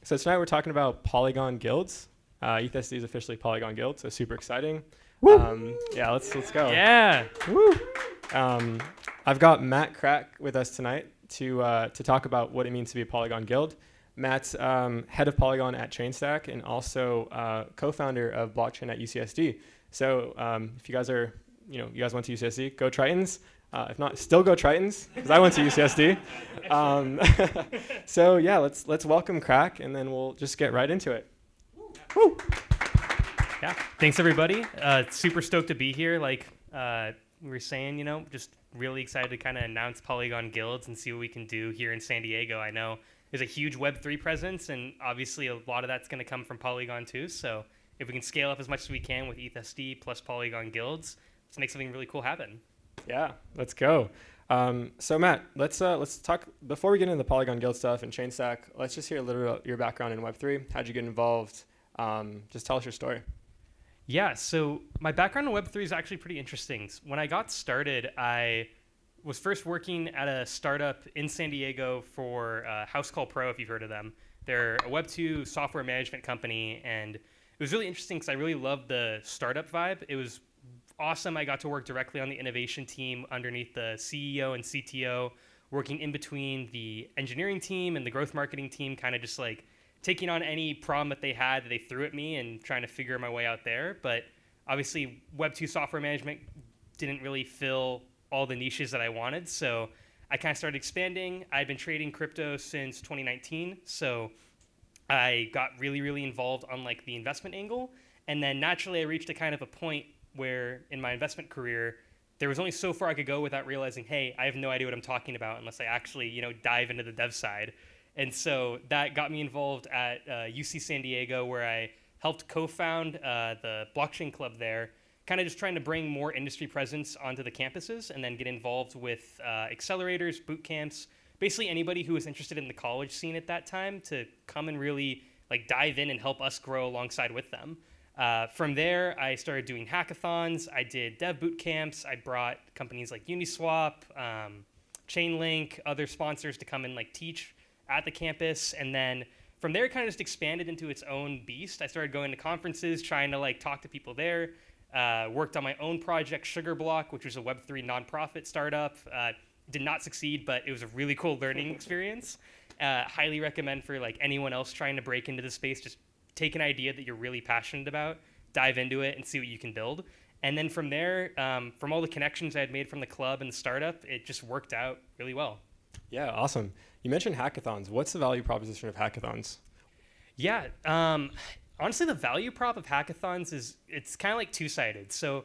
So tonight we're talking about Polygon Guilds. ETH SD is officially Polygon Guild, so super exciting. Yeah, let's go. Yeah. Woo. I've got Matt Krak with us tonight to talk about what it means to be a Polygon Guild. Matt's head of Polygon at Chainstack and also co-founder of blockchain at UCSD. So if you guys are, you guys went to UCSD, go Tritons. If not, still go Tritons, because I went to UCSD. So yeah, let's welcome Krak, and then we'll just get right into it. Woo. Yeah. Thanks everybody. Super stoked to be here. Like we were saying, just really excited to kind of announce Polygon Guilds and see what we can do here in San Diego. I know there's a huge Web3 presence, and obviously a lot of that's going to come from Polygon too. So if we can scale up as much as we can with ETH SD plus Polygon Guilds, let's make something really cool happen. Yeah, let's go. So Matt, let's talk, before we get into the Polygon Guild stuff and Chainstack, let's just hear a little bit about your background in Web3. How'd you get involved? Just tell us your story. Yeah, so my background in Web3 is actually pretty interesting. When I got started, I was first working at a startup in San Diego for House Call Pro, if you've heard of them. They're a Web2 software management company, and it was really interesting because I really loved the startup vibe. It was awesome. I got to work directly on the innovation team underneath the CEO and CTO, working in between the engineering team and the growth marketing team, kind of just like taking on any problem that they had that they threw at me and trying to figure my way out there. But obviously Web2 software management didn't really fill all the niches that I wanted. So I kind of started expanding. I'd been trading crypto since 2019. So I got really, really involved on like the investment angle. And then naturally I reached a kind of a point where in my investment career, there was only so far I could go without realizing, hey, I have no idea what I'm talking about unless I actually, dive into the dev side. And so that got me involved at UC San Diego, where I helped co-found the blockchain club there, kind of just trying to bring more industry presence onto the campuses and then get involved with accelerators, boot camps, basically anybody who was interested in the college scene at that time to come and really like dive in and help us grow alongside with them. From there, I started doing hackathons. I did dev boot camps. I brought companies like Uniswap, Chainlink, other sponsors to come and like teach at the campus. And then from there, it kind of just expanded into its own beast. I started going to conferences, trying to like talk to people there. Worked on my own project, Sugar Block, which was a Web3 nonprofit startup. Did not succeed, but it was a really cool learning experience. Highly recommend for like anyone else trying to break into the space. Just take an idea that you're really passionate about, dive into it, and see what you can build. And then from there, from all the connections I had made from the club and the startup, it just worked out really well. Yeah, awesome. You mentioned hackathons. What's the value proposition of hackathons? Yeah, honestly, the value prop of hackathons it's kind of like two-sided. So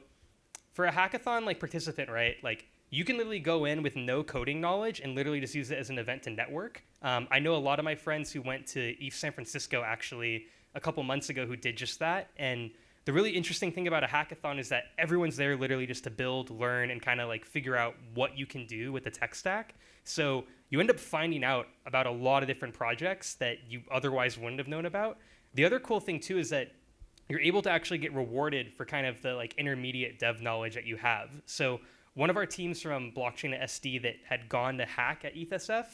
for a hackathon like participant, right, like you can literally go in with no coding knowledge and literally just use it as an event to network. I know a lot of my friends who went to ETH San Francisco actually a couple months ago who did just that. And the really interesting thing about a hackathon is that everyone's there literally just to build, learn, and kind of like figure out what you can do with the tech stack. So you end up finding out about a lot of different projects that you otherwise wouldn't have known about. The other cool thing too is that you're able to actually get rewarded for kind of the like intermediate dev knowledge that you have. So one of our teams from Blockchain SD that had gone to hack at ETHSF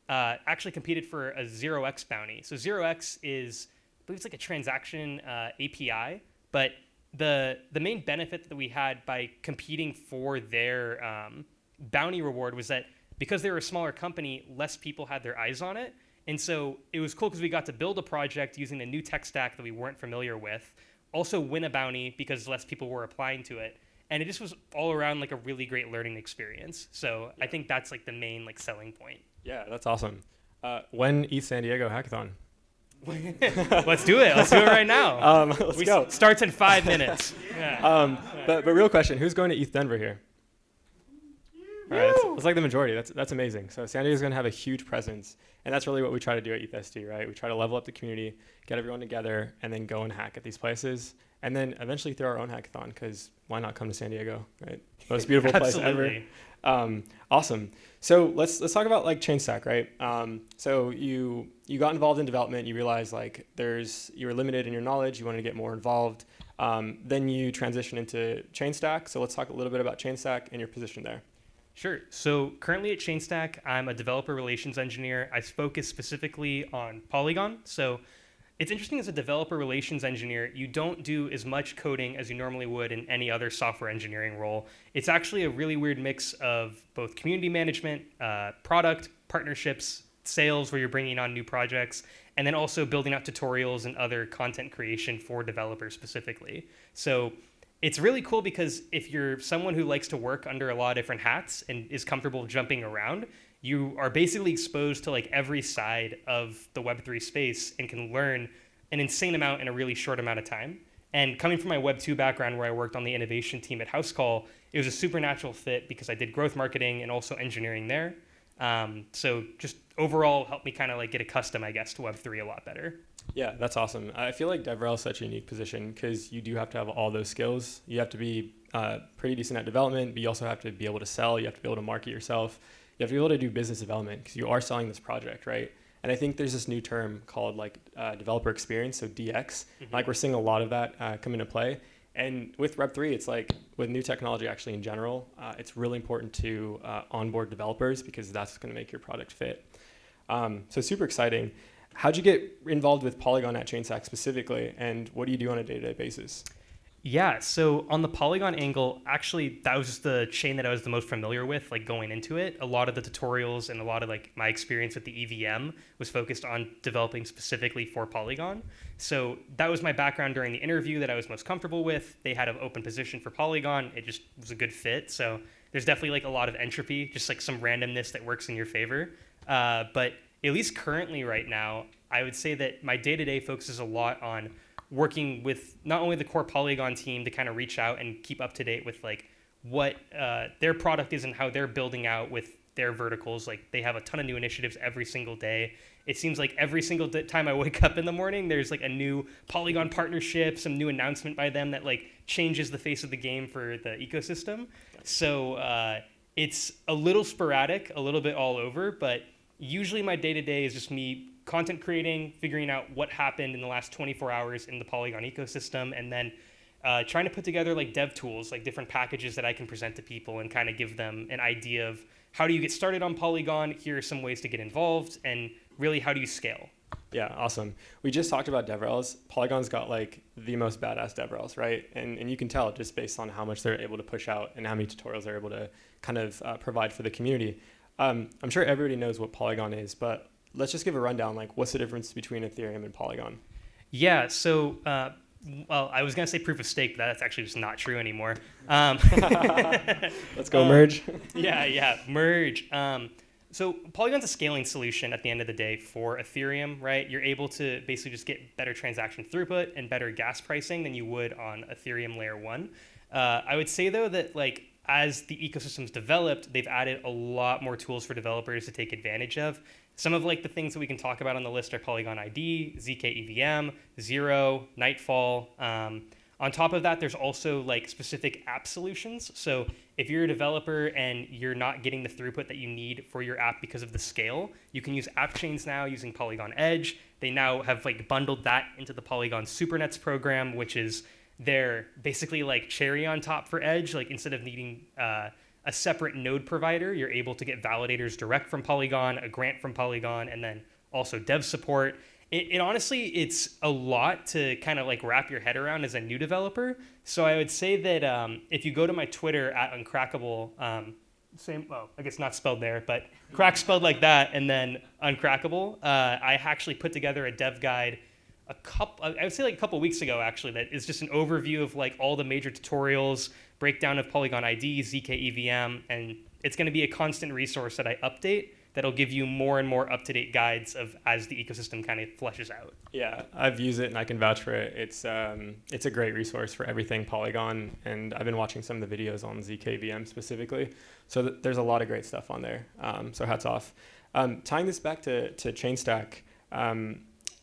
actually competed for a 0x bounty. So 0x is, I believe it's like a transaction API, but the main benefit that we had by competing for their bounty reward was that because they were a smaller company, less people had their eyes on it. And so it was cool because we got to build a project using a new tech stack that we weren't familiar with, also win a bounty because less people were applying to it. And it just was all around like a really great learning experience. So yeah. I think that's like the main like selling point. Yeah, that's awesome. When ETH San Diego hackathon? Let's do it. Let's do it right now. Let's go. Starts in 5 minutes. Yeah. But real question, who's going to ETH Denver here? All right, that's like the majority. That's amazing. So San Diego's going to have a huge presence, and that's really what we try to do at ETH SD, right? We try to level up the community, get everyone together, and then go and hack at these places, and then eventually throw our own hackathon, because why not come to San Diego, right? Most beautiful place ever. Awesome. So let's talk about like Chainstack, right? So you got involved in development. You realized like you were limited in your knowledge. You wanted to get more involved. Then you transitioned into Chainstack. So let's talk a little bit about Chainstack and your position there. Sure. So currently at Chainstack, I'm a developer relations engineer. I focus specifically on Polygon. So it's interesting as a developer relations engineer, you don't do as much coding as you normally would in any other software engineering role. It's actually a really weird mix of both community management, product, partnerships, sales, where you're bringing on new projects, and then also building out tutorials and other content creation for developers specifically. So it's really cool because if you're someone who likes to work under a lot of different hats and is comfortable jumping around, you are basically exposed to like every side of the Web3 space and can learn an insane amount in a really short amount of time. And coming from my Web2 background where I worked on the innovation team at Housecall, it was a supernatural fit because I did growth marketing and also engineering there. So just overall helped me kind of like get accustomed, I guess, to Web3 a lot better. Yeah, that's awesome. I feel like DevRel is such a unique position because you do have to have all those skills. You have to be pretty decent at development, but you also have to be able to sell. You have to be able to market yourself. You have to be able to do business development because you are selling this project, right? And I think there's this new term called like developer experience, so DX. Mm-hmm. Like we're seeing a lot of that come into play. And with Web3, it's like with new technology actually in general, it's really important to onboard developers because that's going to make your product fit. So super exciting. How'd you get involved with Polygon at Chainstack specifically, and what do you do on a day-to-day basis? Yeah, so on the Polygon angle, actually, that was just the chain that I was the most familiar with, like going into it. A lot of the tutorials and a lot of like my experience with the EVM was focused on developing specifically for Polygon. So that was my background during the interview that I was most comfortable with. They had an open position for Polygon. It just was a good fit. So there's definitely like a lot of entropy, just like some randomness that works in your favor. But at least currently right now, I would say that my day-to-day focuses a lot on working with not only the core Polygon team to kind of reach out and keep up to date with like what their product is and how they're building out with their verticals. Like they have a ton of new initiatives every single day. It seems like every single time I wake up in the morning, there's like a new Polygon partnership, some new announcement by them that like changes the face of the game for the ecosystem. So it's a little sporadic, a little bit all over, but usually my day-to-day is just me content creating, figuring out what happened in the last 24 hours in the Polygon ecosystem, and then trying to put together like dev tools, like different packages that I can present to people and kind of give them an idea of how do you get started on Polygon, here are some ways to get involved, and really how do you scale. Yeah, awesome. We just talked about DevRels. Polygon's got like the most badass DevRels, right? And you can tell just based on how much they're able to push out and how many tutorials they're able to kind of provide for the community. I'm sure everybody knows what Polygon is, but let's just give a rundown. Like, what's the difference between Ethereum and Polygon? Yeah, so, well, I was going to say proof of stake, but that's actually just not true anymore. Let's go merge. Yeah, merge. So Polygon's a scaling solution at the end of the day for Ethereum, right? You're able to basically just get better transaction throughput and better gas pricing than you would on Ethereum layer 1. I would say, though, that like as the ecosystem's developed, they've added a lot more tools for developers to take advantage of. Some of like the things that we can talk about on the list are Polygon ID, zkEVM, Zero, Nightfall. On top of that, there's also like specific app solutions. So if you're a developer and you're not getting the throughput that you need for your app because of the scale, you can use app chains now using Polygon Edge. They now have like bundled that into the Polygon Supernets program, which is their basically like cherry on top for Edge. Like instead of needing a separate node provider, you're able to get validators direct from Polygon, a grant from Polygon, and then also dev support. It honestly, it's a lot to kind of like wrap your head around as a new developer. So I would say that if you go to my Twitter at Uncrackable, same, well, I guess not spelled there, but crack spelled like that, and then Uncrackable, I actually put together a dev guide I would say like a couple weeks ago, actually, that is just an overview of like all the major tutorials, breakdown of Polygon ID, zkEVM, and it's going to be a constant resource that I update that'll give you more and more up-to-date guides of as the ecosystem kind of fleshes out. Yeah, I've used it and I can vouch for it. It's a great resource for everything Polygon, and I've been watching some of the videos on zkEVM specifically. So there's a lot of great stuff on there. So hats off. Tying this back to Chainstack,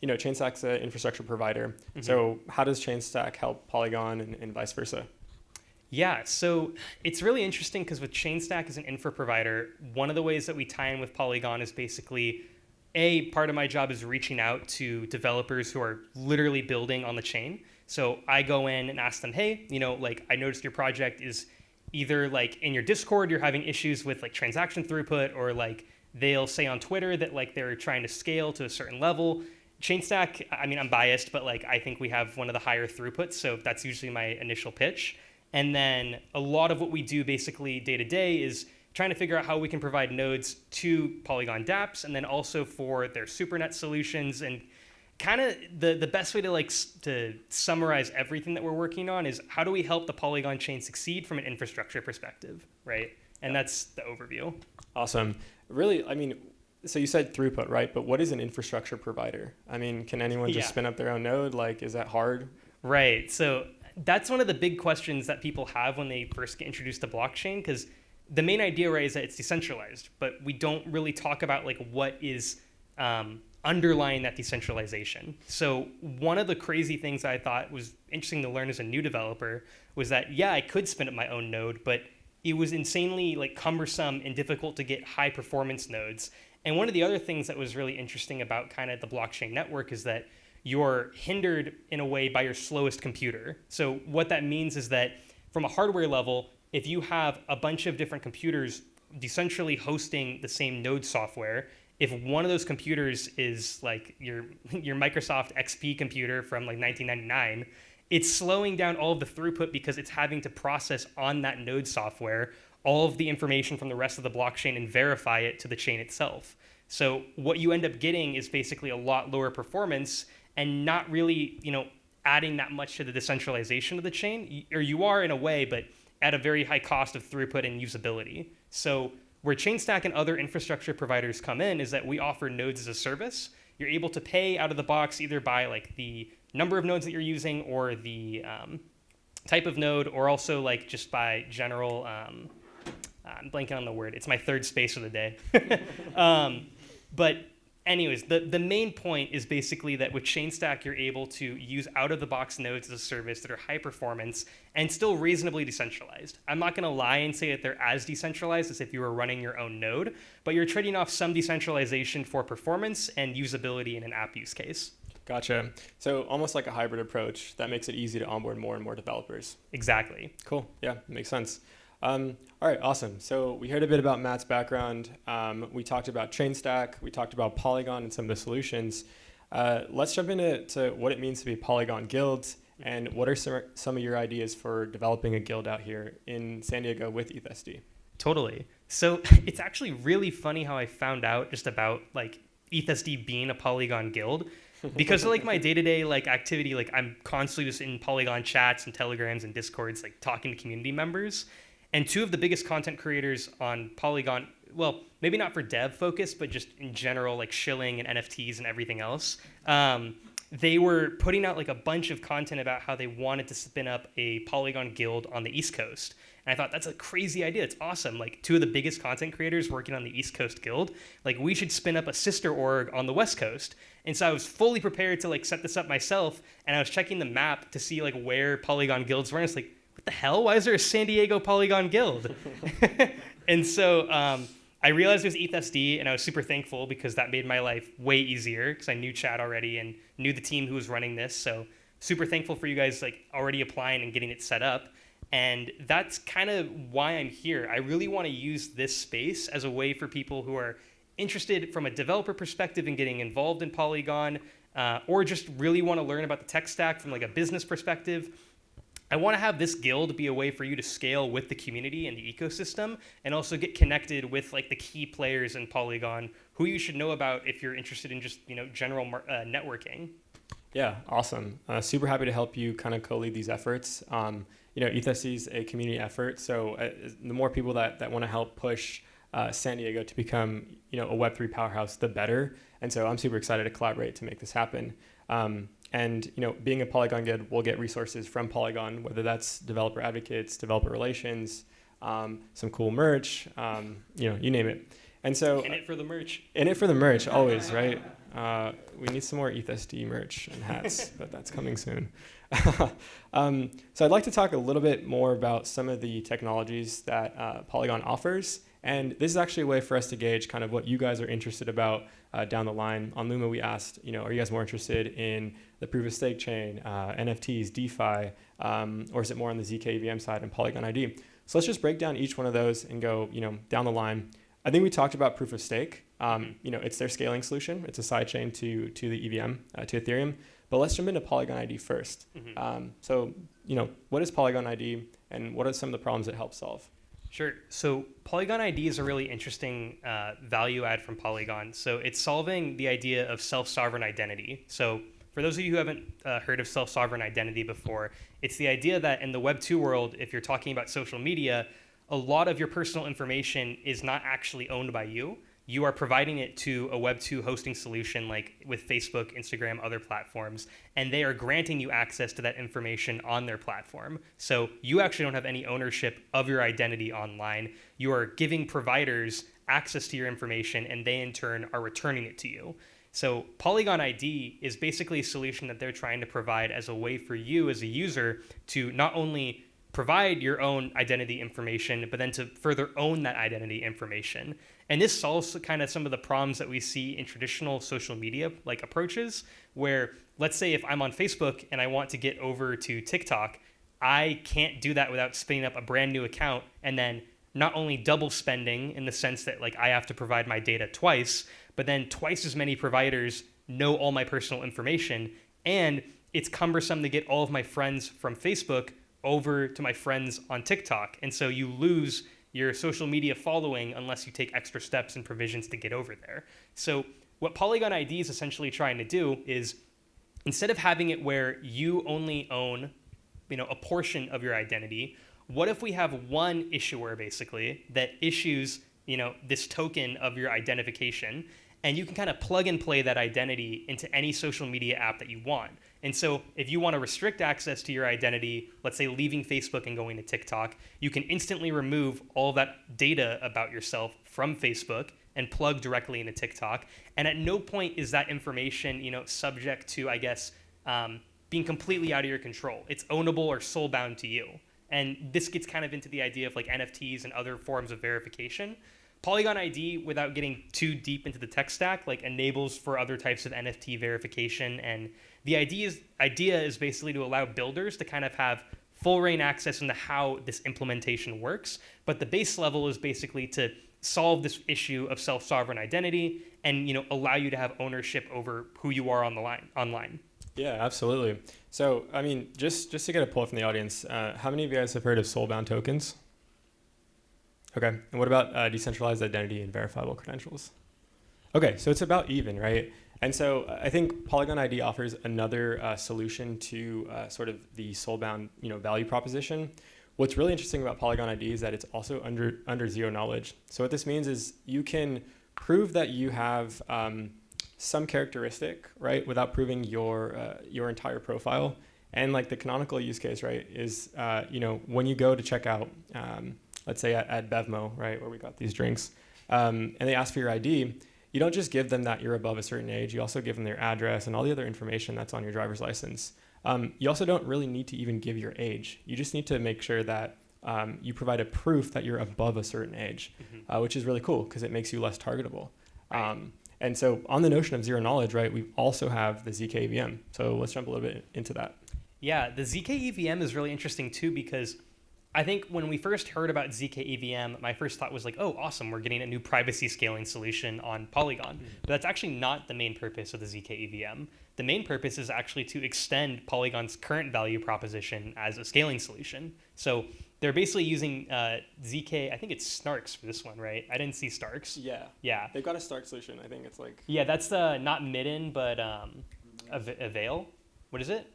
Chainstack's an infrastructure provider. Mm-hmm. So how does Chainstack help Polygon and vice versa? Yeah, so it's really interesting because with Chainstack as an infra provider, one of the ways that we tie in with Polygon is basically, part of my job is reaching out to developers who are literally building on the chain. So I go in and ask them, hey, I noticed your project is either like in your Discord, you're having issues with like transaction throughput, or like they'll say on Twitter that like they're trying to scale to a certain level. Chainstack, I mean, I'm biased, but like I think we have one of the higher throughputs, so that's usually my initial pitch. And then a lot of what we do basically day to day is trying to figure out how we can provide nodes to Polygon dApps, and then also for their SuperNet solutions. And kind of the best way to to summarize everything that we're working on is how do we help the Polygon chain succeed from an infrastructure perspective, right? And that's the overview. Awesome. Really, I mean, so you said throughput, right? But what is an infrastructure provider? I mean, can anyone just spin up their own node? Like, is that hard? Right. So that's one of the big questions that people have when they first get introduced to blockchain, because the main idea, right, is that it's decentralized, but we don't really talk about like what is underlying that decentralization. So one of the crazy things I thought was interesting to learn as a new developer was that, yeah, I could spin up my own node, but it was insanely like cumbersome and difficult to get high performance nodes. And one of the other things that was really interesting about kind of the blockchain network is that you're hindered in a way by your slowest computer. So what that means is that from a hardware level, if you have a bunch of different computers decentrally hosting the same node software, if one of those computers is like your Microsoft XP computer from like 1999, it's slowing down all of the throughput because it's having to process on that node software all of the information from the rest of the blockchain and verify it to the chain itself. So what you end up getting is basically a lot lower performance and not really, adding that much to the decentralization of the chain, or you are in a way, but at a very high cost of throughput and usability. So where Chainstack and other infrastructure providers come in is that we offer nodes as a service. You're able to pay out of the box either by like the number of nodes that you're using or the type of node, or also like just by general, I'm blanking on the word. It's my third space of the day. But anyways, the main point is basically that with Chainstack, you're able to use out-of-the-box nodes as a service that are high performance and still reasonably decentralized. I'm not going to lie and say that they're as decentralized as if you were running your own node, but you're trading off some decentralization for performance and usability in an app use case. Gotcha. So almost like a hybrid approach that makes it easy to onboard more and more developers. Exactly. Cool. Yeah, makes sense. All right, awesome. So we heard a bit about Matt's background. We talked about Chainstack. We talked about Polygon and some of the solutions. Let's jump into what it means to be Polygon Guilds, and what are some of your ideas for developing a guild out here in San Diego with ETH SD? Totally. So it's actually really funny how I found out just about like ETH SD being a Polygon Guild. Because of like my day-to-day like activity, like I'm constantly just in Polygon chats and Telegrams and Discords, like talking to community members. And two of the biggest content creators on Polygon, well, maybe not for dev focus, but just in general, like shilling and NFTs and everything else, they were putting out like a bunch of content about how they wanted to spin up a Polygon Guild on the East Coast. And I thought, that's a crazy idea. It's awesome. Like two of the biggest content creators working on the East Coast Guild, like we should spin up a sister org on the West Coast. And so I was fully prepared to like set this up myself. And I was checking the map to see like where Polygon Guilds were. And it's like, what the hell? Why is there a San Diego Polygon Guild? And so I realized it was ETH SD, and I was super thankful because that made my life way easier because I knew Chad already and knew the team who was running this. So super thankful for you guys like already applying and getting it set up. And that's kind of why I'm here. I really want to use this space as a way for people who are interested from a developer perspective in getting involved in Polygon, or just really want to learn about the tech stack from like a business perspective. I want to have this guild be a way for you to scale with the community and the ecosystem, and also get connected with like the key players in Polygon who you should know about if you're interested in just general networking. Yeah, awesome. Super happy to help you kind of co-lead these efforts. ETH SD is a community effort, so the more people that want to help push San Diego to become a Web3 powerhouse, the better. And so I'm super excited to collaborate to make this happen. And being a Polygon Guild, we'll get resources from Polygon, whether that's developer advocates, developer relations, some cool merch, you name it. And so in it for the merch. In it for the merch, always, right? We need some more ETH SD merch and hats, but that's coming soon. So I'd like to talk a little bit more about some of the technologies that Polygon offers. And this is actually a way for us to gauge kind of what you guys are interested about down the line. On Luma, we asked, are you guys more interested in the proof of stake chain, NFTs, DeFi, or is it more on the zkEVM side and Polygon ID? So let's just break down each one of those and go, down the line. I think we talked about proof of stake. It's their scaling solution. It's a sidechain to the EVM, to Ethereum. But let's jump into Polygon ID first. So, what is Polygon ID and what are some of the problems it helps solve? Sure. So Polygon ID is a really interesting value add from Polygon. So it's solving the idea of self-sovereign identity. So for those of you who haven't heard of self-sovereign identity before, it's the idea that in the Web 2 world, if you're talking about social media, a lot of your personal information is not actually owned by you. You are providing it to a Web 2 hosting solution like with Facebook, Instagram, other platforms, and they are granting you access to that information on their platform. So you actually don't have any ownership of your identity online. You are giving providers access to your information, and they in turn are returning it to you. So Polygon ID is basically a solution that they're trying to provide as a way for you as a user to not only provide your own identity information, but then to further own that identity information. And this solves kind of some of the problems that we see in traditional social media like approaches, where let's say if I'm on Facebook and I want to get over to TikTok, I can't do that without spinning up a brand new account and then not only double spending in the sense that like I have to provide my data twice, but then twice as many providers know all my personal information. And it's cumbersome to get all of my friends from Facebook over to my friends on TikTok. And so you lose your social media following unless you take extra steps and provisions to get over there. So what Polygon ID is essentially trying to do is instead of having it where you only own, a portion of your identity, what if we have one issuer basically that issues, this token of your identification, and you can kind of plug and play that identity into any social media app that you want. And so if you want to restrict access to your identity, let's say leaving Facebook and going to TikTok, you can instantly remove all that data about yourself from Facebook and plug directly into TikTok. And at no point is that information, subject to, being completely out of your control. It's ownable or soulbound to you. And this gets kind of into the idea of like NFTs and other forms of verification. Polygon ID, without getting too deep into the tech stack, like enables for other types of NFT verification. And the idea is basically to allow builders to kind of have full reign access into how this implementation works. But the base level is basically to solve this issue of self-sovereign identity and allow you to have ownership over who you are online. Yeah, absolutely. So, just to get a poll from the audience, how many of you guys have heard of Soulbound tokens? Okay, and what about decentralized identity and verifiable credentials? Okay, so it's about even, right? And so I think Polygon ID offers another solution to sort of the Soulbound, value proposition. What's really interesting about Polygon ID is that it's also under zero knowledge. So what this means is you can prove that you have some characteristic, right, without proving your entire profile. And like the canonical use case, right, is when you go to check out. Let's say at Bevmo, right, where we got these drinks, and they ask for your ID, you don't just give them that you're above a certain age, you also give them their address and all the other information that's on your driver's license. You also don't really need to even give your age. You just need to make sure that you provide a proof that you're above a certain age, which is really cool because it makes you less targetable. Right. And so on the notion of zero knowledge, right, we also have the zkEVM. So let's jump a little bit into that. Yeah, the zkEVM is really interesting too because I think when we first heard about zkEVM, my first thought was like, oh, awesome, we're getting a new privacy scaling solution on Polygon. But that's actually not the main purpose of the zkEVM. The main purpose is actually to extend Polygon's current value proposition as a scaling solution. So they're basically using zk, I think it's Snarks for this one, right? I didn't see Starks. Yeah. They've got a Stark solution. I think it's like... Yeah, that's the, not Midden, but Avail. What is it?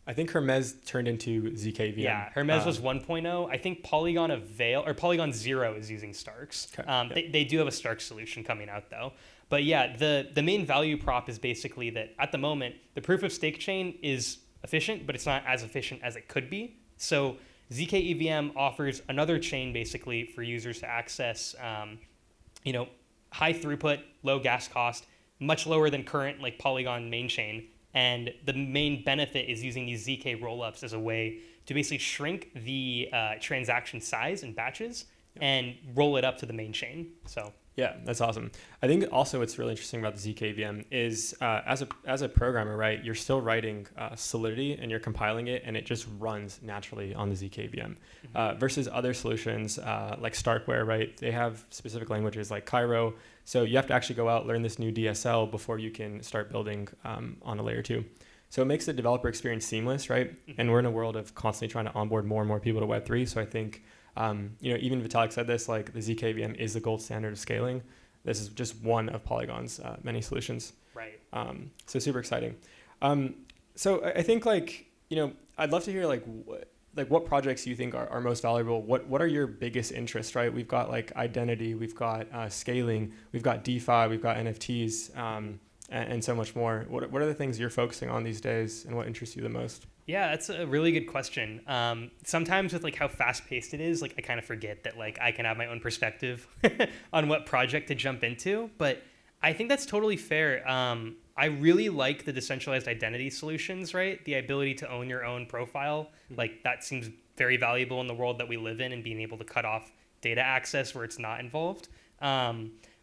I think Hermes turned into zkEVM. Yeah, Hermes was 1.0. I think Polygon Avail or Polygon Zero is using Starks. Okay. They do have a Starks solution coming out though. But yeah, the main value prop is basically that at the moment, the proof of stake chain is efficient, but it's not as efficient as it could be. So zkEVM offers another chain basically for users to access, high throughput, low gas cost, much lower than current like Polygon main chain. And the main benefit is using these zk rollups as a way to basically shrink the transaction size in batches and roll it up to the main chain. So Yeah, that's awesome. I think also what's really interesting about the zkEVM is as a programmer, right, you're still writing Solidity and you're compiling it and it just runs naturally on the zkEVM versus other solutions like Starkware, right? They have specific languages like Cairo. So you have to actually go out, learn this new DSL before you can start building on a layer 2. So it makes the developer experience seamless, right? And we're in a world of constantly trying to onboard more and more people to Web3. So I think even Vitalik said this, like the zkEVM is the gold standard of scaling. This is just one of Polygon's many solutions. Right. So super exciting. So I think I'd love to hear what projects you think are most valuable. What are your biggest interests, right? We've got like identity, we've got scaling, we've got DeFi, we've got NFTs, and so much more. What are the things you're focusing on these days and what interests you the most? Yeah, that's a really good question. Sometimes with like how fast paced it is, like I kind of forget that like I can have my own perspective on what project to jump into, but I think that's totally fair. I really like the decentralized identity solutions, right? The ability to own your own profile. Like that seems very valuable in the world that we live in, and being able to cut off data access where it's not involved.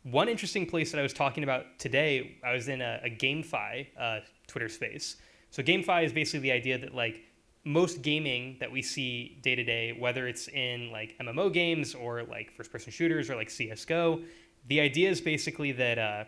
One interesting place that I was talking about today, I was in a GameFi Twitter space. So GameFi is basically the idea that like most gaming that we see day to day, whether it's in like MMO games or like first person shooters or like CSGO, the idea is basically that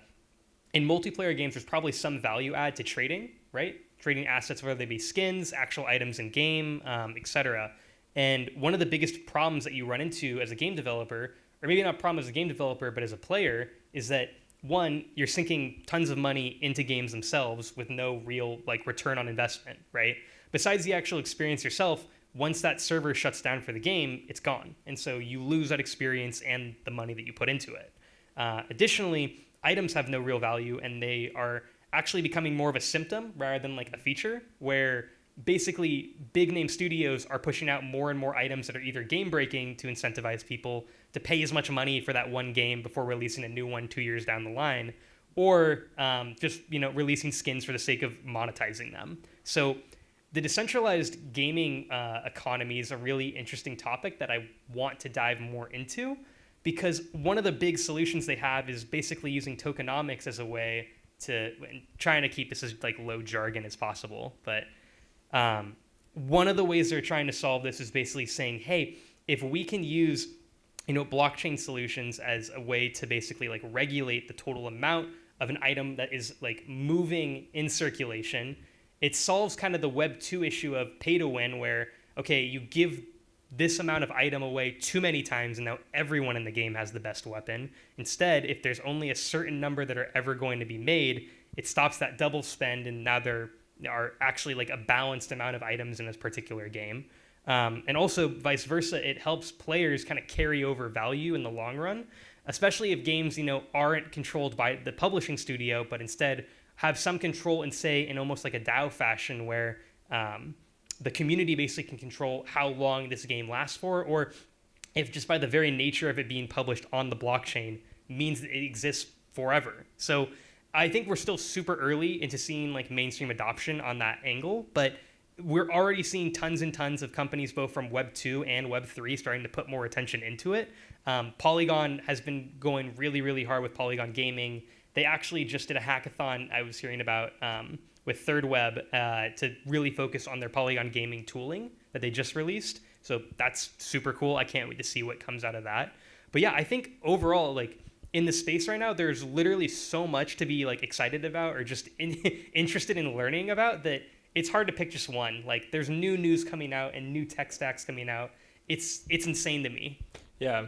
in multiplayer games, there's probably some value add to trading, right? Trading assets, whether they be skins, actual items in game, etc. And one of the biggest problems that you run into as a game developer, or maybe not a problem as a game developer, but as a player, is that one, you're sinking tons of money into games themselves with no real like return on investment, right? Besides the actual experience yourself, once that server shuts down for the game, it's gone. And so you lose that experience and the money that you put into it. Additionally, items have no real value, and they are actually becoming more of a symptom rather than like a feature, where basically big name studios are pushing out more and more items that are either game breaking to incentivize people to pay as much money for that one game before releasing a new one 2 years down the line, or just releasing skins for the sake of monetizing them. So the decentralized gaming economy is a really interesting topic that I want to dive more into, because one of the big solutions they have is basically using tokenomics as a way to, trying to keep this as like low jargon as possible, but one of the ways they're trying to solve this is basically saying, hey, if we can use blockchain solutions as a way to basically like regulate the total amount of an item that is like moving in circulation, it solves kind of the Web 2 issue of pay to win, where, okay, you give this amount of item away too many times and now everyone in the game has the best weapon. Instead, if there's only a certain number that are ever going to be made, it stops that double spend, and now there are actually like a balanced amount of items in this particular game. And also vice versa, it helps players kind of carry over value in the long run, especially if games, aren't controlled by the publishing studio, but instead have some control and say in almost like a DAO fashion, where the community basically can control how long this game lasts for, or if just by the very nature of it being published on the blockchain means that it exists forever. So I think we're still super early into seeing like mainstream adoption on that angle, but we're already seeing tons and tons of companies, both from Web 2 and Web 3, starting to put more attention into it. Polygon has been going really, really hard with Polygon Gaming. They actually just did a hackathon I was hearing about with Third Web to really focus on their Polygon Gaming tooling that they just released. So that's super cool. I can't wait to see what comes out of that. But yeah, I think overall, like in the space right now, there's literally so much to be like excited about or just interested in learning about, that it's hard to pick just one. Like there's new news coming out and new tech stacks coming out. It's insane to me. Yeah,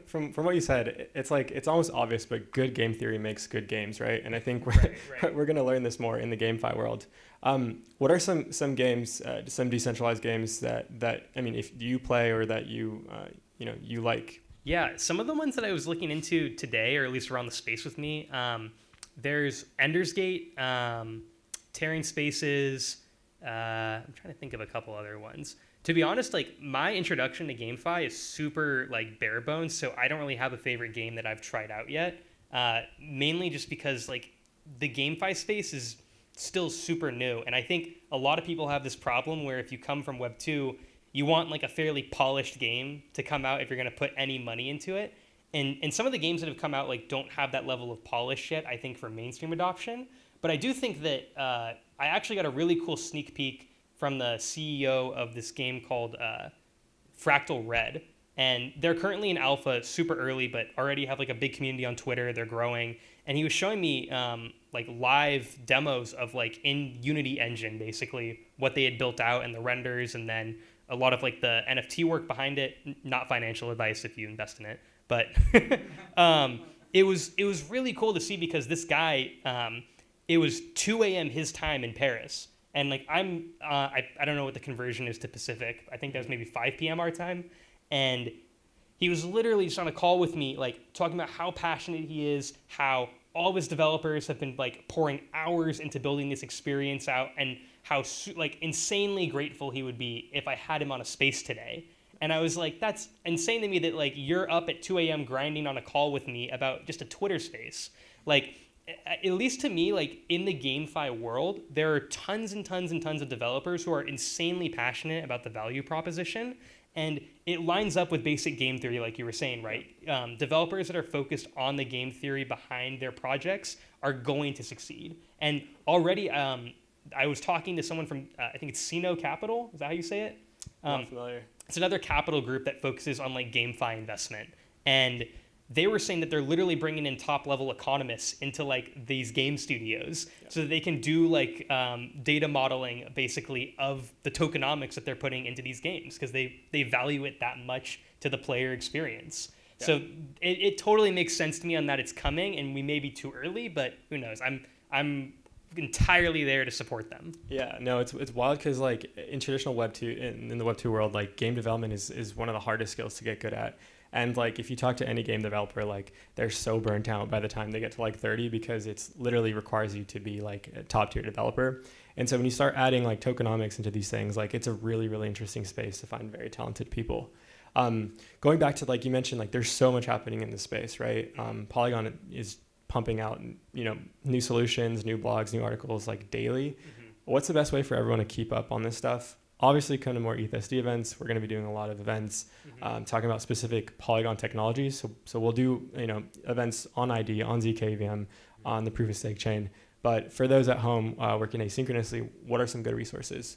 from what you said, it's like it's almost obvious, but good game theory makes good games, right? And I think we're going to learn this more in the GameFi world. What are some games, some decentralized games that I mean, if you play or that you like? Yeah, some of the ones that I was looking into today, or at least around the space with me, there's Ender's Gate, Tearing Spaces. I'm trying to think of a couple other ones. To be honest, like my introduction to GameFi is super like bare bones, so I don't really have a favorite game that I've tried out yet. Mainly just because like the GameFi space is still super new, and I think a lot of people have this problem where if you come from Web 2, you want like a fairly polished game to come out if you're going to put any money into it. And some of the games that have come out like don't have that level of polish yet, I think, for mainstream adoption. But I do think that I actually got a really cool sneak peek from the CEO of this game called Fractal Red. And they're currently in alpha, super early, but already have like a big community on Twitter. They're growing. And he was showing me like live demos of like in Unity engine, basically what they had built out and the renders, and then a lot of like the NFT work behind it. Not financial advice if you invest in it, but it was really cool to see, because this guy, it was 2 a.m. his time in Paris. And like I don't know what the conversion is to Pacific. I think that was maybe 5 p.m. our time. And he was literally just on a call with me, like talking about how passionate he is, how all of his developers have been like pouring hours into building this experience out, and how like insanely grateful he would be if I had him on a space today. And I was like, that's insane to me that like you're up at 2 a.m. grinding on a call with me about just a Twitter space. Like, at least to me, like in the GameFi world, there are tons and tons and tons of developers who are insanely passionate about the value proposition. And it lines up with basic game theory, like you were saying, right? Developers that are focused on the game theory behind their projects are going to succeed. And already, I was talking to someone from, I think it's Sino Capital. Is that how you say it? Not familiar. It's another capital group that focuses on like GameFi investment. And they were saying that they're literally bringing in top-level economists into like these game studios, so that they can do like data modeling basically of the tokenomics that they're putting into these games, because they value it that much to the player experience. Yeah. So it totally makes sense to me on that it's coming, and we may be too early, but who knows? I'm entirely there to support them. Yeah, no, it's wild, because like in traditional Web2, in the Web2 world, like game development is one of the hardest skills to get good at. And like if you talk to any game developer, like they're so burnt out by the time they get to like 30, because it's literally requires you to be like a top tier developer. And so when you start adding like tokenomics into these things, like it's a really, really interesting space to find very talented people. Going back to like you mentioned, like there's so much happening in this space, right? Polygon is pumping out, new solutions, new blogs, new articles like daily. Mm-hmm. What's the best way for everyone to keep up on this stuff? Obviously, come to more ETH SD events. We're going to be doing a lot of events talking about specific Polygon technologies. So we'll do events on ID, on zkEVM, on the proof of stake chain. But for those at home working asynchronously, what are some good resources?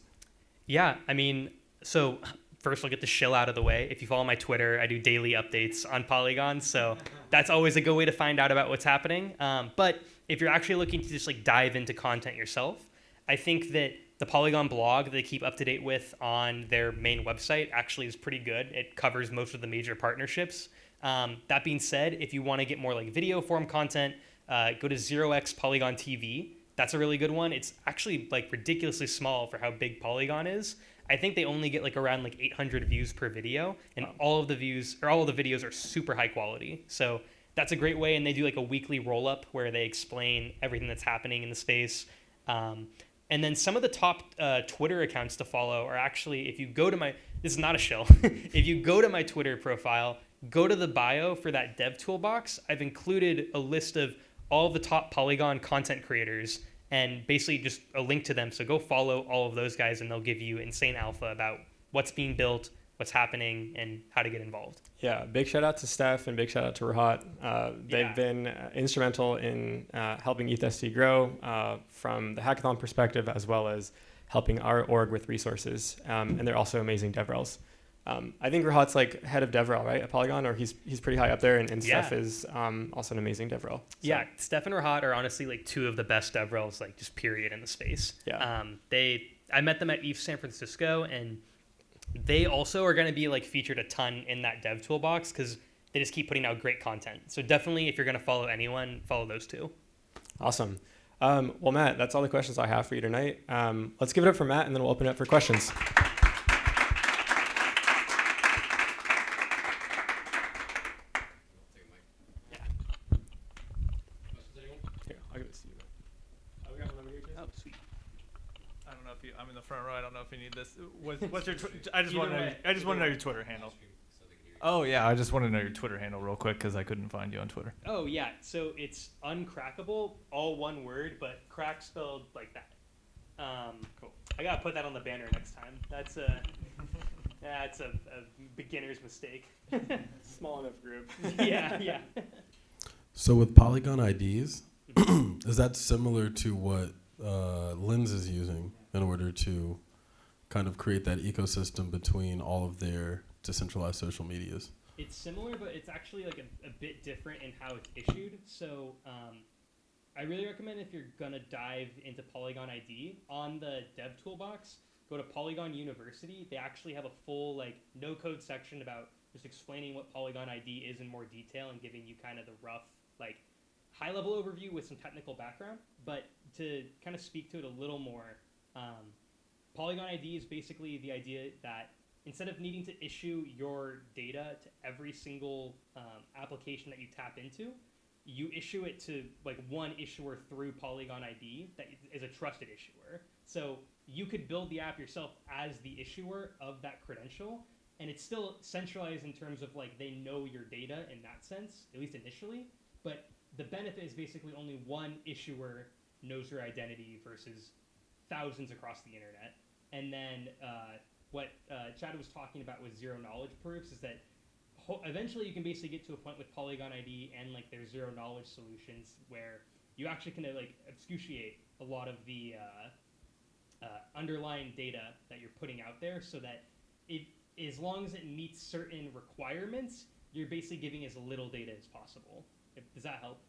Yeah, I mean, so first I'll get the shill out of the way. If you follow my Twitter, I do daily updates on Polygon. So that's always a good way to find out about what's happening. But if you're actually looking to just like dive into content yourself, I think that the Polygon blog that they keep up to date with on their main website actually is pretty good. It covers most of the major partnerships. That being said, if you want to get more like video form content, go to 0x Polygon TV. That's a really good one. It's actually like ridiculously small for how big Polygon is. I think they only get like around like 800 views per video, and all of the videos are super high quality. So that's a great way. And they do like a weekly roll up where they explain everything that's happening in the space. And then some of the top Twitter accounts to follow are actually, if you go to this is not a shill. If you go to my Twitter profile, go to the bio for that dev toolbox. I've included a list of all of the top Polygon content creators and basically just a link to them. So go follow all of those guys, and they'll give you insane alpha about what's being built, what's happening, and how to get involved. Yeah, big shout out to Steph and big shout out to Rahat. They've been instrumental in helping ETH SD grow from the hackathon perspective, as well as helping our org with resources. And they're also amazing DevRels. I think Rahat's like head of DevRel, right, at Polygon, or he's pretty high up there, and Steph is also an amazing DevRel. So. Yeah, Steph and Rahat are honestly like two of the best DevRels, like just period, in the space. Yeah. I met them at ETH San Francisco, and they also are going to be like featured a ton in that dev toolbox because they just keep putting out great content. So definitely, if you're going to follow anyone, follow those two. Awesome. Well, Matt, that's all the questions I have for you tonight. Let's give it up for Matt, and then we'll open it up for questions. I'm in the front row. I don't know if you need this. What's your? I just want to know your Twitter handle. Oh yeah, I just want to know your Twitter handle real quick because I couldn't find you on Twitter. Oh yeah, so it's uncrackable, all one word, but crack spelled like that. Cool. I gotta put that on the banner next time. That's That's a beginner's mistake. Small enough group. Yeah. So with Polygon IDs, is that similar to what Lens is using in order to kind of create that ecosystem between all of their decentralized social medias? It's similar, but it's actually like a bit different in how it's issued. So I really recommend if you're going to dive into Polygon ID, on the dev toolbox, go to Polygon University. They actually have a full like no code section about just explaining what Polygon ID is in more detail and giving you kind of the rough like high level overview with some technical background. But to kind of speak to it a little more, Polygon ID is basically the idea that instead of needing to issue your data to every single application that you tap into, you issue it to like one issuer through Polygon ID that is a trusted issuer. So you could build the app yourself as the issuer of that credential, and it's still centralized in terms of like they know your data in that sense, at least initially. But the benefit is basically only one issuer knows your identity versus thousands across the internet. And then what Chad was talking about with zero knowledge proofs is that eventually you can basically get to a point with Polygon ID and like their zero knowledge solutions where you actually can like obfuscate a lot of the underlying data that you're putting out there, so that it, as long as it meets certain requirements, you're basically giving as little data as possible. Does that help?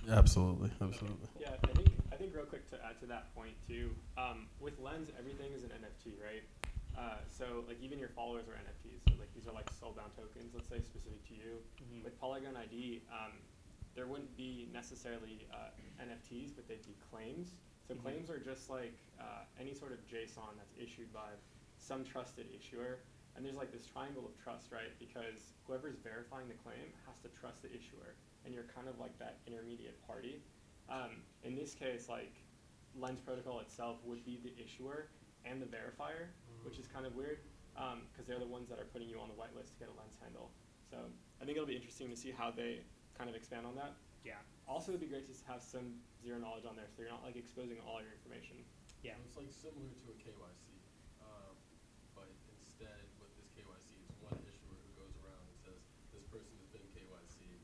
Absolutely. Yeah, I think real quick to add to that point too, with Lens, everything is an NFT, right? So like even your followers are NFTs. So like these are like Soulbound tokens, let's say, specific to you. Mm-hmm. With Polygon ID, there wouldn't be necessarily NFTs, but they'd be claims. So claims are just like any sort of JSON that's issued by some trusted issuer. And there's like this triangle of trust, right? Because whoever's verifying the claim has to trust the issuer, and you're kind of like that intermediate party. In this case, like Lens protocol itself would be the issuer and the verifier, which is kind of weird because they're the ones that are putting you on the whitelist to get a Lens handle. So I think it'll be interesting to see how they kind of expand on that. Yeah. Also, it'd be great to have some zero knowledge on there, so you're not like exposing all your information. Yeah. It's like similar to a KYC, but instead with this KYC, it's one issuer who goes around and says this person has been KYC.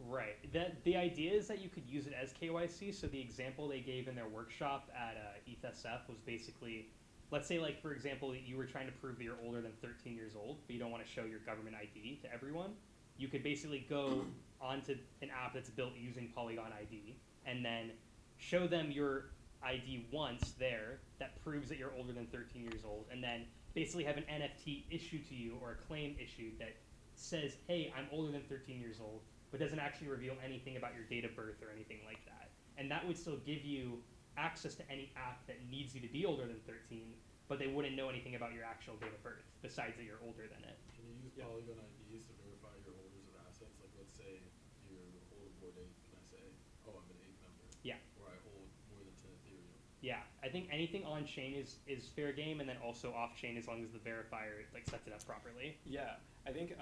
Right. The idea is that you could use it as KYC. So the example they gave in their workshop at ETH SF was basically, let's say like, for example, you were trying to prove that you're older than 13 years old, but you don't want to show your government ID to everyone. You could basically go onto an app that's built using Polygon ID and then show them your ID once there that proves that you're older than 13 years old, and then basically have an NFT issued to you or a claim issued that says, hey, I'm older than 13 years old, but doesn't actually reveal anything about your date of birth or anything like that. And that would still give you access to any app that needs you to be older than 13, but they wouldn't know anything about your actual date of birth besides that you're older than it. Can you use Polygon IDs to verify your holders of assets? Like, let's say you hold a board ape, can I say, oh, I'm an ape member? Yeah. Or I hold more than 10 Ethereum? Yeah, I think anything on chain is fair game, and then also off chain as long as the verifier like sets it up properly. Yeah, I think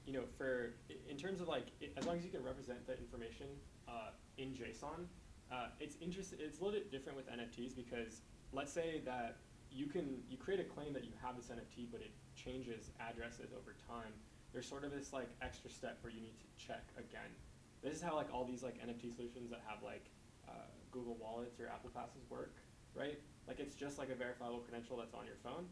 you know, for in terms of like as long as you can represent the information in JSON, it's interesting. It's a little bit different with NFTs because let's say that you create a claim that you have this NFT, but it changes addresses over time. There's sort of this like extra step where you need to check again. This is how like all these like NFT solutions that have like Google Wallets or Apple Passes work, right? Like it's just like a verifiable credential that's on your phone,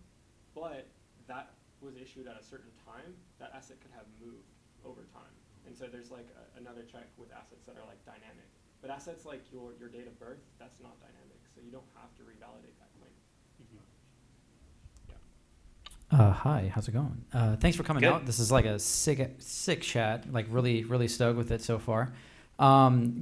but that was issued at a certain time. That asset could have moved over time, and so there's like another check with assets that are like dynamic. But assets like your date of birth, that's not dynamic, so you don't have to revalidate that claim. Hi, how's it going? Thanks for coming Good. out. This is like a sick chat. Like really stoked with it so far.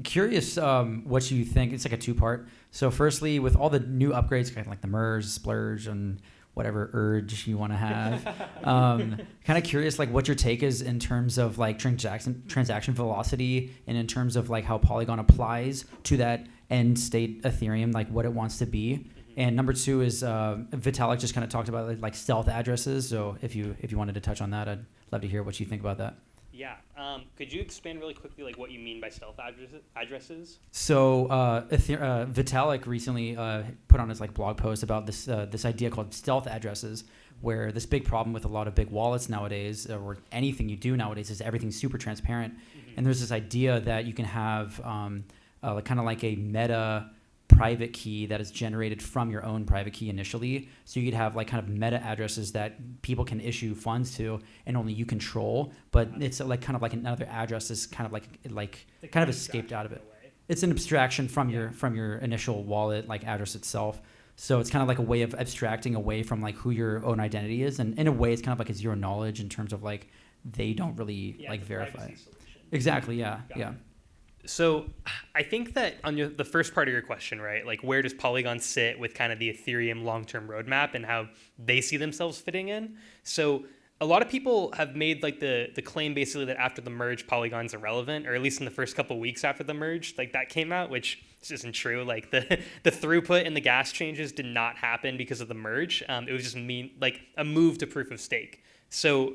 Curious what you think. It's like a two-part. So firstly, with all the new upgrades, kind of like the MERS, Splurge, and whatever urge you want to have, kind of curious like what your take is in terms of like transaction velocity, and in terms of like how Polygon applies to that end state Ethereum, like what it wants to be. And number two is Vitalik just kind of talked about like stealth addresses. So if you wanted to touch on that, I'd love to hear what you think about that. Yeah. Could you expand really quickly like what you mean by stealth addresses? So Vitalik recently put on his like blog post about this idea called stealth addresses, where this big problem with a lot of big wallets nowadays, or anything you do nowadays, is everything's super transparent. And there's this idea that you can have kind of like a meta private key that is generated from your own private key initially. So you could have like kind of meta addresses that people can issue funds to and only you control, but it's like kind of like another address is kind of like kind of escaped out of it. It's an abstraction from your initial wallet like address itself. So it's kind of like a way of abstracting away from like who your own identity is, and in a way it's kind of like a zero knowledge in terms of like they don't really like verify it. Exactly. Yeah. Yeah. So I think that on the first part of your question, right, like where does Polygon sit with kind of the Ethereum long-term roadmap and how they see themselves fitting in? So a lot of people have made like the claim basically that after the merge, Polygon's irrelevant, or at least in the first couple of weeks after the merge, like that came out, which just isn't true. Like the throughput and the gas changes did not happen because of the merge. It was just like a move to proof of stake. So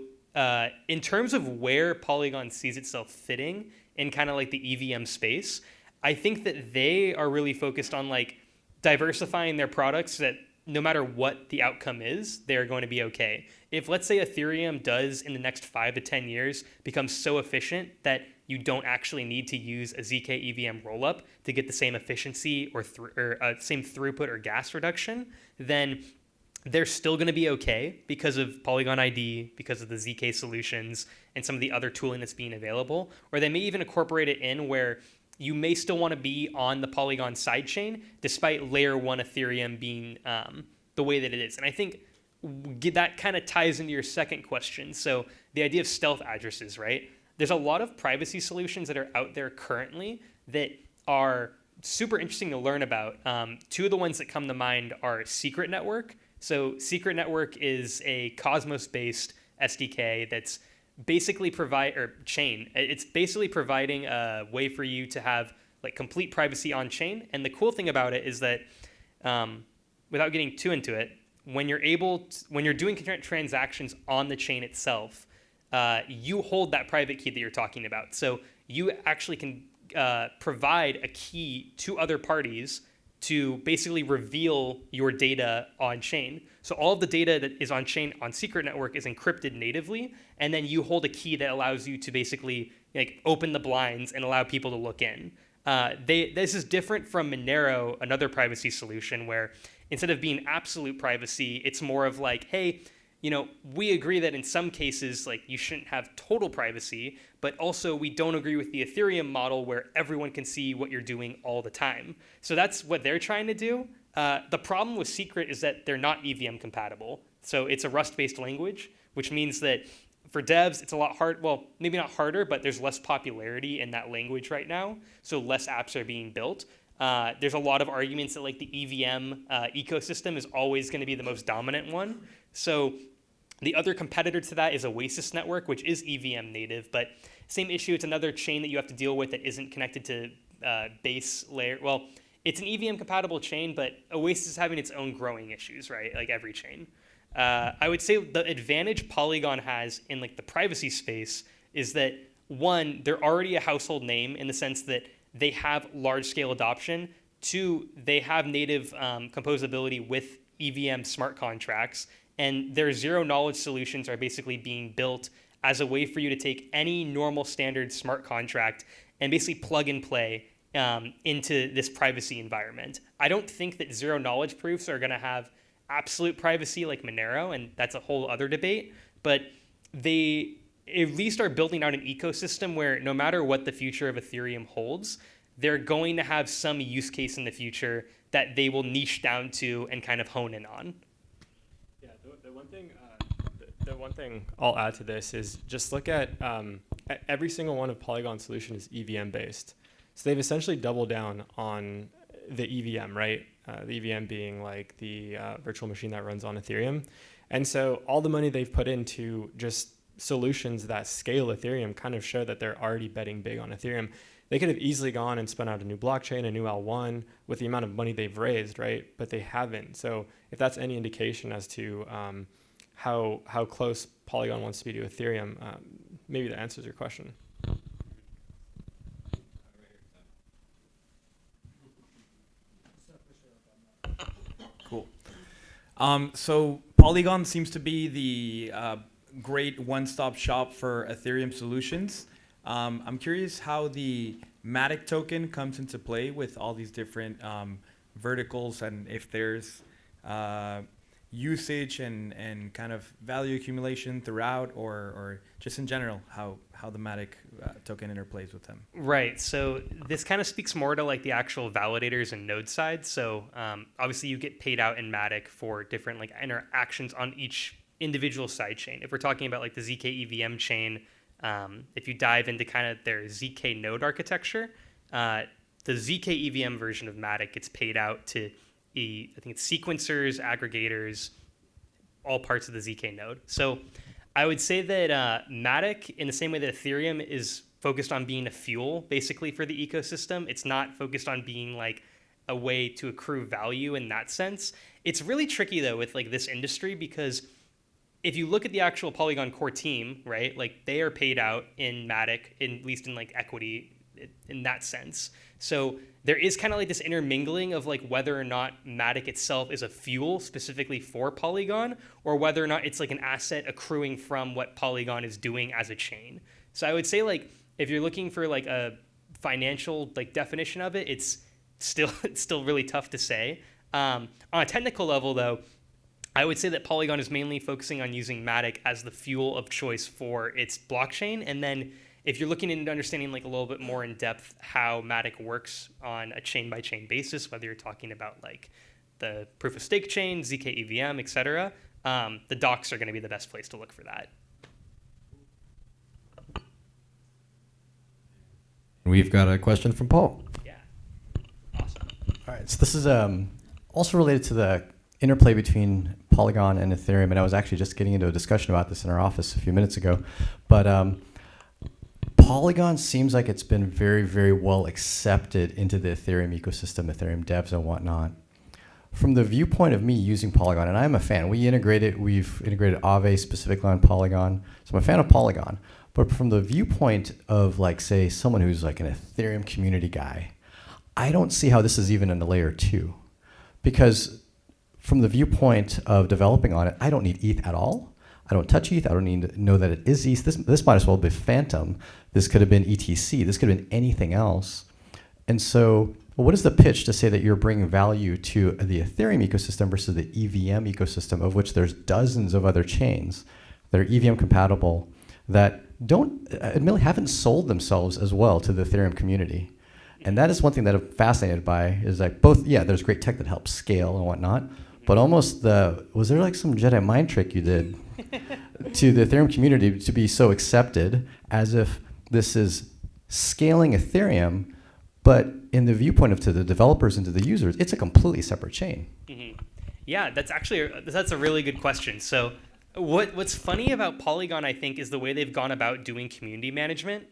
in terms of where Polygon sees itself fitting in kind of like the EVM space, I think that they are really focused on like diversifying their products so that no matter what the outcome is, they're going to be okay. If let's say Ethereum does in the next 5 to 10 years become so efficient that you don't actually need to use a zkEVM rollup to get the same efficiency or same throughput or gas reduction, then they're still going to be okay because of Polygon ID, because of the ZK solutions, and some of the other tooling that's being available. Or they may even incorporate it in where you may still want to be on the Polygon sidechain, despite layer 1 Ethereum being the way that it is. And I think that kind of ties into your second question. So the idea of stealth addresses, right? There's a lot of privacy solutions that are out there currently that are super interesting to learn about. Two of the ones that come to mind are Secret Network. So Secret Network is a Cosmos-based SDK that's basically It's basically providing a way for you to have like complete privacy on chain. And the cool thing about it is that, without getting too into it, when you're doing transactions on the chain itself, you hold that private key that you're talking about. So you actually can provide a key to other parties to basically reveal your data on chain. So all of the data that is on chain on Secret Network is encrypted natively, and then you hold a key that allows you to basically like open the blinds and allow people to look in. This is different from Monero, another privacy solution, where instead of being absolute privacy, it's more of like, hey, we agree that in some cases, like you shouldn't have total privacy, but also we don't agree with the Ethereum model where everyone can see what you're doing all the time. So that's what they're trying to do. The problem with Secret is that they're not EVM compatible. So it's a Rust-based language, which means that for devs, it's a lot hard. Well, maybe not harder, but there's less popularity in that language right now. So less apps are being built. There's a lot of arguments that like the EVM ecosystem is always going to be the most dominant one. So the other competitor to that is Oasis Network, which is EVM native, but same issue. It's another chain that you have to deal with that isn't connected to base layer. Well, it's an EVM compatible chain, but Oasis is having its own growing issues, right? Like every chain. I would say the advantage Polygon has in like the privacy space is that, one, they're already a household name in the sense that they have large scale adoption. Two, they have native composability with EVM smart contracts. And their zero knowledge solutions are basically being built as a way for you to take any normal standard smart contract and basically plug and play into this privacy environment. I don't think that zero knowledge proofs are going to have absolute privacy like Monero, and that's a whole other debate. But they at least are building out an ecosystem where no matter what the future of Ethereum holds, they're going to have some use case in the future that they will niche down to and kind of hone in on. The one thing I'll add to this is just look at every single one of Polygon's solution is EVM based. So they've essentially doubled down on the EVM, right? The EVM being like the virtual machine that runs on Ethereum. And so all the money they've put into just solutions that scale Ethereum kind of show that they're already betting big on Ethereum. They could have easily gone and spun out a new blockchain, a new L1 with the amount of money they've raised, right? But they haven't. So if that's any indication as to how close Polygon wants to be to Ethereum, maybe that answers your question. Cool. So Polygon seems to be the great one-stop shop for Ethereum solutions. I'm curious how the Matic token comes into play with all these different verticals, and if there's usage and kind of value accumulation throughout, or just in general, how the Matic token interplays with them. Right. So this kind of speaks more to like the actual validators and node side. So obviously you get paid out in Matic for different like interactions on each individual side chain. If we're talking about like the zkEVM chain, if you dive into kind of their zk node architecture, the zkEVM version of Matic gets paid out to I think it's sequencers, aggregators, all parts of the zk node. So I would say that Matic, in the same way that Ethereum is focused on being a fuel basically for the ecosystem, it's not focused on being like a way to accrue value in that sense. It's really tricky though with like this industry, because if you look at the actual Polygon core team, right, like they are paid out in Matic, at least in like equity in that sense. So there is kind of like this intermingling of like whether or not Matic itself is a fuel specifically for Polygon, or whether or not it's like an asset accruing from what Polygon is doing as a chain. So I would say like if you're looking for like a financial like definition of it, it's still really tough to say. On a technical level though, I would say that Polygon is mainly focusing on using Matic as the fuel of choice for its blockchain. And then if you're looking into understanding like a little bit more in depth how Matic works on a chain by chain basis, whether you're talking about like the proof of stake chain, zkEVM, et cetera, the docs are going to be the best place to look for that. We've got a question from Paul. Yeah. Awesome. All right, so this is also related to the interplay between Polygon and Ethereum, and I was actually just getting into a discussion about this in our office a few minutes ago. But Polygon seems like it's been very, very well accepted into the Ethereum ecosystem, Ethereum devs and whatnot. From the viewpoint of me using Polygon, and I'm a fan, we've integrated Aave specifically on Polygon, so I'm a fan of Polygon. But from the viewpoint of like, say, someone who's like an Ethereum community guy, I don't see how this is even in the layer 2. Because from the viewpoint of developing on it, I don't need ETH at all. I don't touch ETH. I don't need to know that it is ETH. This might as well be Phantom. This could have been ETC. This could have been anything else. And so what is the pitch to say that you're bringing value to the Ethereum ecosystem versus the EVM ecosystem, of which there's dozens of other chains that are EVM compatible that admittedly haven't sold themselves as well to the Ethereum community? And that is one thing that I'm fascinated by, is like both, yeah, there's great tech that helps scale and whatnot, but almost was there like some Jedi mind trick you did to the Ethereum community to be so accepted, as if this is scaling Ethereum, but in the viewpoint of to the developers and to the users, it's a completely separate chain. Mm-hmm. Yeah, that's a really good question. So what's funny about Polygon, I think, is the way they've gone about doing community management.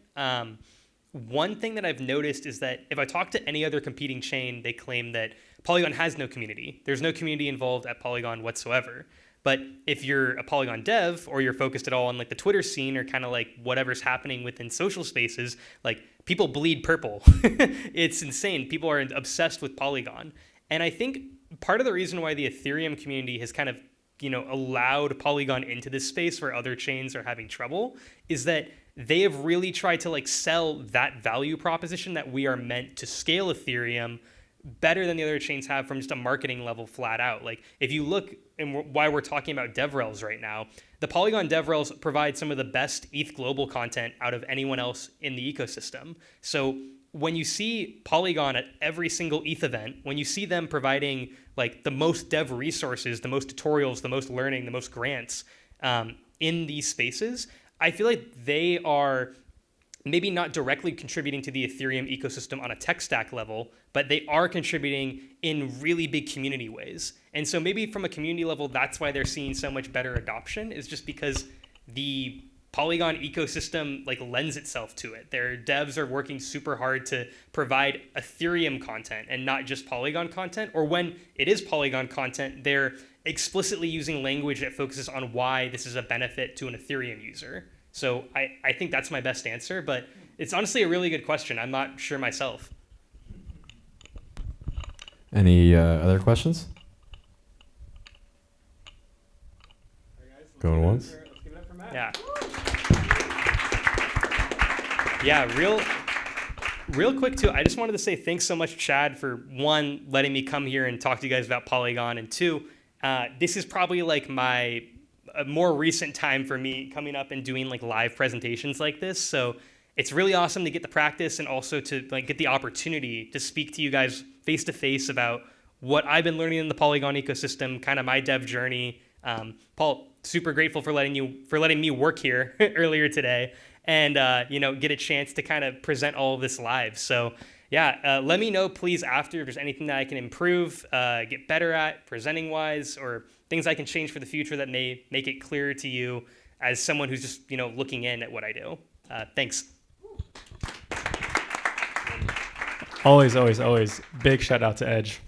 One thing that I've noticed is that if I talk to any other competing chain, they claim that Polygon has no community. There's no community involved at Polygon whatsoever. But if you're a Polygon dev, or you're focused at all on like the Twitter scene, or kind of like whatever's happening within social spaces, like people bleed purple. It's insane. People are obsessed with Polygon. And I think part of the reason why the Ethereum community has kind of, allowed Polygon into this space where other chains are having trouble is that they have really tried to like sell that value proposition that we are meant to scale Ethereum better than the other chains have from just a marketing level flat out. Like if you look, and why we're talking about DevRels right now, the Polygon DevRels provide some of the best ETH global content out of anyone else in the ecosystem. So when you see Polygon at every single ETH event, when you see them providing like the most dev resources, the most tutorials, the most learning, the most grants in these spaces, I feel like they are maybe not directly contributing to the Ethereum ecosystem on a tech stack level, but they are contributing in really big community ways. And so maybe from a community level, that's why they're seeing so much better adoption, is just because the Polygon ecosystem like lends itself to it. Their devs are working super hard to provide Ethereum content and not just Polygon content, or when it is Polygon content, they're explicitly using language that focuses on why this is a benefit to an Ethereum user. So I think that's my best answer, but it's honestly a really good question. I'm not sure myself. Any other questions? Going once? Let's give it up for Matt. Yeah. Yeah, real quick too, I just wanted to say thanks so much, Chad, for one, letting me come here and talk to you guys about Polygon, and two, this is probably like a more recent time for me coming up and doing like live presentations like this. So it's really awesome to get the practice and also to like get the opportunity to speak to you guys face to face about what I've been learning in the Polygon ecosystem, kind of my dev journey. Paul, super grateful for letting me work here earlier today, and get a chance to kind of present all of this live. So yeah, let me know please after if there's anything that I can improve, get better at presenting wise, or things I can change for the future that may make it clearer to you as someone who's just looking in at what I do. Thanks. Always, always, always. Big shout out to Edge.